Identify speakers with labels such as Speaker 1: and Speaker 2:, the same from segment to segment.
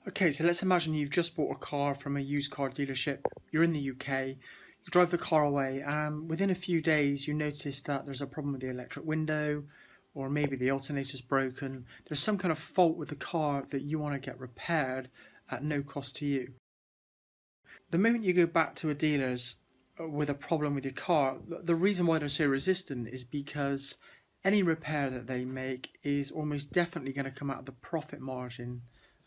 Speaker 1: Okay, so let's imagine you've just bought a car from a used car dealership. You're in the UK, you drive the car away, and within a few days you notice that there's a problem with the electric window, or maybe the alternator's broken. There's some kind of fault with the car that you want to get repaired at no cost to you. The moment you go back to a dealer's with a problem with your car, the reason why they're so resistant is because any repair that they make is almost definitely going to come out of the profit margin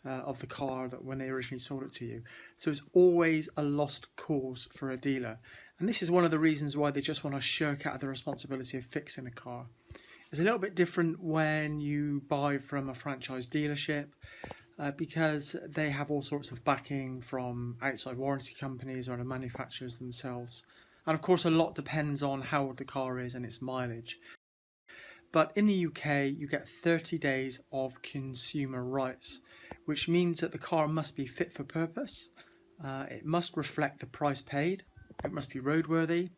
Speaker 1: of the car that when they originally sold it to you. So it's always a lost cause for a dealer. And this is one of the reasons why they just want to shirk out the responsibility of fixing a car. It's a little bit different when you buy from a franchise dealership because they have all sorts of backing from outside warranty companies or the manufacturers themselves. And of course, a lot depends on how old the car is and its mileage. But in the UK, you get 30 days of consumer rights, which means that the car must be fit for purpose, it must reflect the price paid, it must be roadworthy.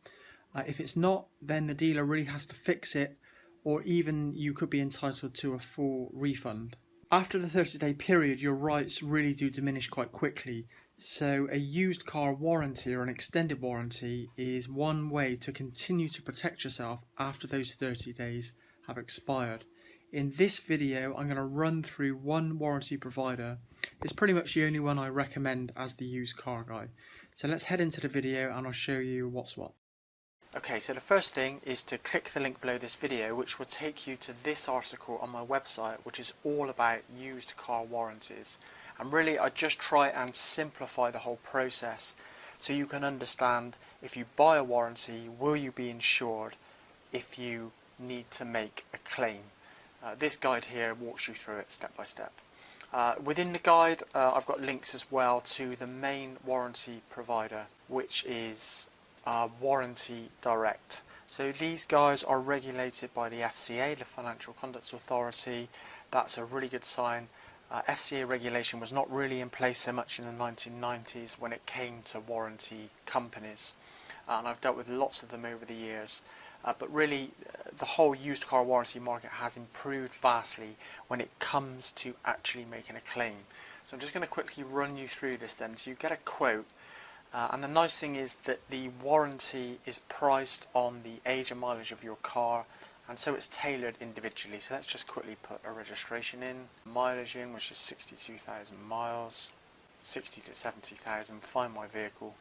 Speaker 1: If it's not, then the dealer really has to fix it, or even you could be entitled to a full refund. After the 30-day period, your rights really do diminish quite quickly. So a used car warranty or an extended warranty is one way to continue to protect yourself after those 30 days have expired. In this video, I'm going to run through one warranty provider. It's pretty much the only one I recommend as the used car guy. So let's head into the video and I'll show you what's what. Okay, so the first thing is to click the link below this video, which will take you to this article on my website, which is all about used car warranties. And really, I just try and simplify the whole process so you can understand if you buy a warranty, will you be insured if you need to make a claim. This guide here walks you through it step by step. Within the guide, I've got links as well to the main warranty provider, which is Warranty Direct. So these guys are regulated by the FCA, the Financial Conduct Authority. That's a really good sign. FCA regulation was not really in place so much in the 1990s when it came to warranty companies, and I've dealt with lots of them over the years. But really, the whole used car warranty market has improved vastly when it comes to actually making a claim. So I'm just going to quickly run you through this then. So you get a quote. And the nice thing is that the warranty is priced on the age and mileage of your car, and so it's tailored individually. So let's just quickly put a registration in, mileage in, which is 62,000 miles, 60 to 70,000, find my vehicle.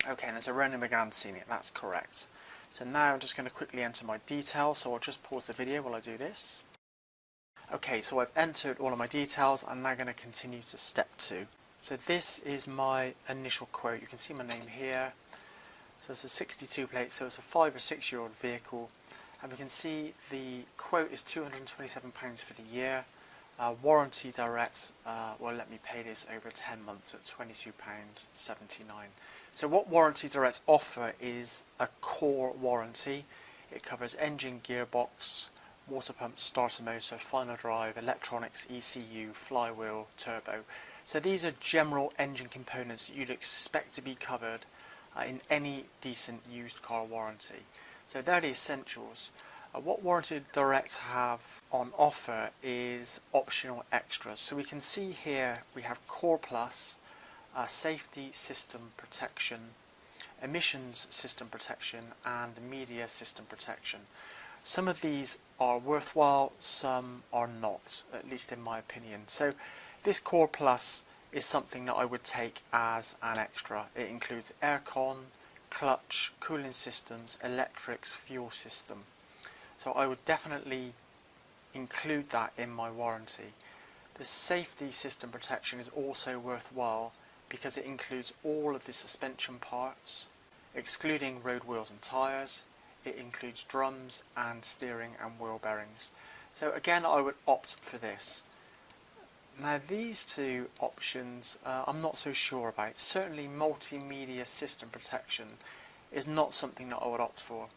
Speaker 1: Okay, and there's a Renault Megane Scenic, that's correct. So now I'm just going to quickly enter my details, so I'll just pause the video while I do this. Okay, so I've entered all of my details. I'm now going to continue to step 2. So this is my initial quote. You can see my name here. So it's a 62 plate, so it's a 5 or 6 year old vehicle. And we can see the quote is £227 for the year. Warranty Direct will let me pay this over 10 months at £22.79. So what Warranty Direct offer is a core warranty. It covers engine, gearbox, water pump, starter motor, final drive, electronics, ECU, flywheel, turbo. So these are general engine components that you'd expect to be covered in any decent used car warranty. So they're the essentials. What Warranty Direct have on offer is optional extras. So we can see here we have Core Plus, Safety System Protection, Emissions System Protection, and Media System Protection. Some of these are worthwhile, some are not, at least in my opinion. So this Core Plus is something that I would take as an extra. It includes aircon, clutch, cooling systems, electrics, fuel system. So I would definitely include that in my warranty. The Safety System Protection is also worthwhile because it includes all of the suspension parts, excluding road wheels and tyres. It includes drums and steering and wheel bearings. So again, I would opt for this. Now these two options I'm not so sure about. Certainly Multimedia System Protection is not something that I would opt for.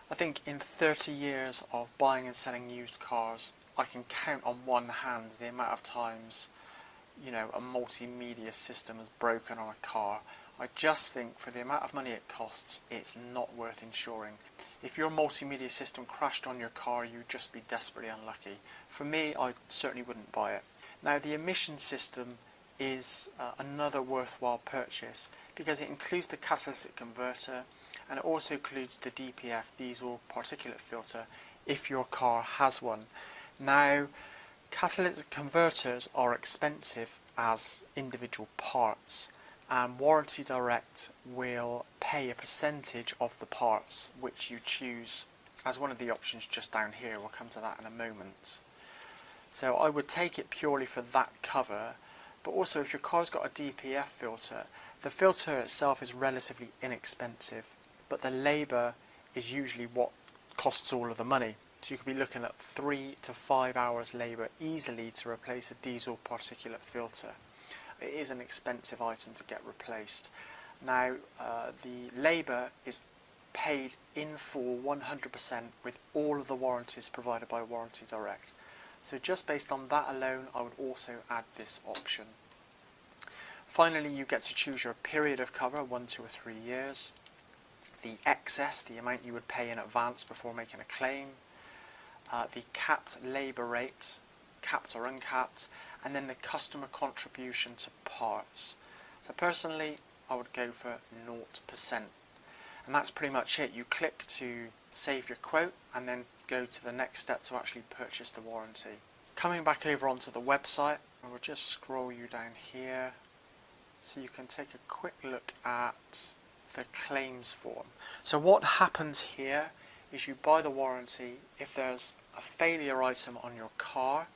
Speaker 1: I think in 30 years of buying and selling used cars, I can count on one hand the amount of times, you know, a multimedia system has broken on a car. I just think for the amount of money it costs, it's not worth insuring. If your multimedia system crashed on your car, you'd just be desperately unlucky. For me, I certainly wouldn't buy it. Now the emission system is another worthwhile purchase because it includes the catalytic converter and it also includes the DPF, diesel particulate filter, if your car has one. Now, catalytic converters are expensive as individual parts, and Warranty Direct will pay a percentage of the parts which you choose as one of the options just down here. We'll come to that in a moment. So I would take it purely for that cover, but also if your car's got a DPF filter, the filter itself is relatively inexpensive, but the labour is usually what costs all of the money. So you could be looking at 3 to 5 hours labour easily to replace a diesel particulate filter. It is an expensive item to get replaced. Now, the labour is paid in full 100% with all of the warranties provided by Warranty Direct. So just based on that alone, I would also add this option. Finally, you get to choose your period of cover, 1, 2 or 3 years. The excess, the amount you would pay in advance before making a claim. The capped labour rate, capped or uncapped, and then the customer contribution to parts. So personally, I would go for 0%. And that's pretty much it. You click to save your quote and then go to the next step to actually purchase the warranty. Coming back over onto the website, I will just scroll you down here so you can take a quick look at the claims form. So what happens here is you buy the warranty. If there's a failure item on your car,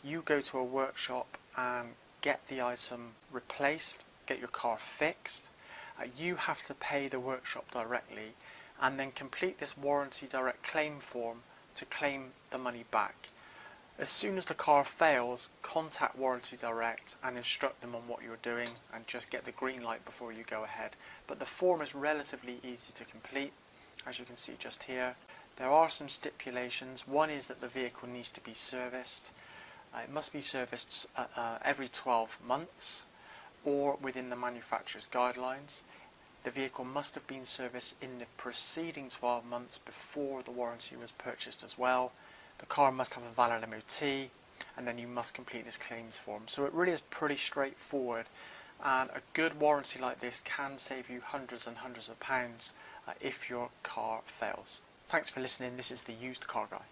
Speaker 1: you go to a workshop and get the item replaced, get your car fixed. You have to pay the workshop directly and then complete this Warranty Direct claim form to claim the money back. As soon as the car fails, contact Warranty Direct and instruct them on what you're doing and just get the green light before you go ahead. But the form is relatively easy to complete, as you can see just here. There are some stipulations. One is that the vehicle needs to be serviced. It must be serviced every 12 months or within the manufacturer's guidelines. The vehicle must have been serviced in the preceding 12 months before the warranty was purchased as well. The car must have a valid MOT, and then you must complete this claims form. So it really is pretty straightforward, and a good warranty like this can save you hundreds and hundreds of pounds if your car fails. Thanks for listening. This is the Used Car Guy.